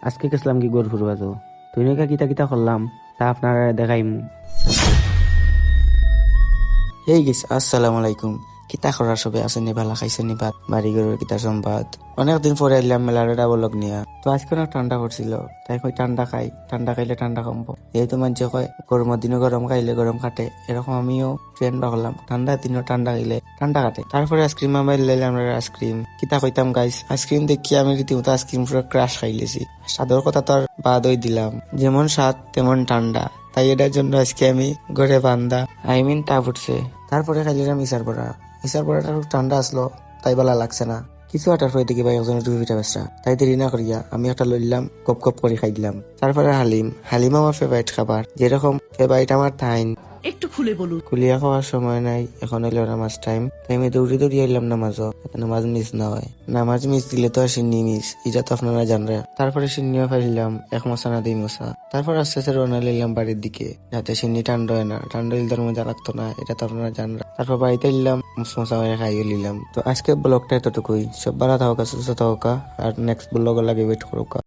আজকে গেছিলাম কি গরু ফুরবা তো তুই নাকি কিতা কিতা করলাম তা আপনারা দেখাইমু। হেই গিস আসসালামু আলাইকুম। কিতা করার সবে আছে নি ভালা খাইছে নি ভাত বাড়ি গরুর কিতা সম্বাদ। অনেকদিন পরে এলাম মেলার ডাবল নিয়া। তো আজকে অনেক ঠান্ডা পড়ছিল, তাই কই ঠান্ডা খাই, ঠান্ডা খাইলে ঠান্ডা কমবো। যেহেতু মানুষে কয় গরমের দিনও গরম খাইলে গরম কাটে, এরকম আমিও ট্রেন্ড রাখলাম ঠান্ডা দিনও ঠান্ডা খাইলে ঠান্ডা কাটে। তারপরে আইসক্রিম আমার লাইলাম আইসক্রিম। কিতা কইতাম গাইস, আইসক্রিম দেখি আমি রীতিমতো আইসক্রিম পুরো ক্রাশ খাইলেছি। স্বাদের কথা তো আর বাদই দিলাম, যেমন স্বাদ তেমন ঠান্ডা। তাই এটার জন্য আজকে আমি ঘরে বান্দা তা উঠছে। তারপরে খাইলাম ইসার পড়াটা খুব ঠান্ডা আসলো, তাই ভালো লাগছে না। কিছু আটার পরে দেখি ভাই একজনের টুপি পিঠা বেসরা, তাই দেরি না করিয়া আমি একটা লইলাম, গপ গপ করে খাই দিলাম। তারপরে হালিম আমার ফেভারিট খাবার, যেরকম ফেভারিট আমার থাইন। একটু খুলে বলুন। কুলিয়া খাওয়ার সময় নাই, এখন হইলো নামাজ টাইম, তাই আমি দৌড়ি দৌড়ি এলাম নামাজও, যাতে নামাজ মিস না হয়। নামাজ মিস দিলে তো আর সিন্নি মিস, এটা তো আপনারা জানরা। তারপরে সিন্নিও ফাইলাম, এক মশা না দুই মশা। তারপর আস্তে আস্তে রওনা লইলাম বাড়ির দিকে, যাতে সিন্নি ঠান্ডা হয় না, ঠান্ডা হইলে তার মজা লাগতো না, এটা তো আপনারা জানরা। তারপর বাড়িতে এলাম, মশা হয়ে খাইয়ে নিলাম। তো আজকে ব্লগটা এতটুকুই, সব ভালো থাকা সুস্থ থাকা, আর নেক্সট ব্লগ লাগে ওয়েট করুকা।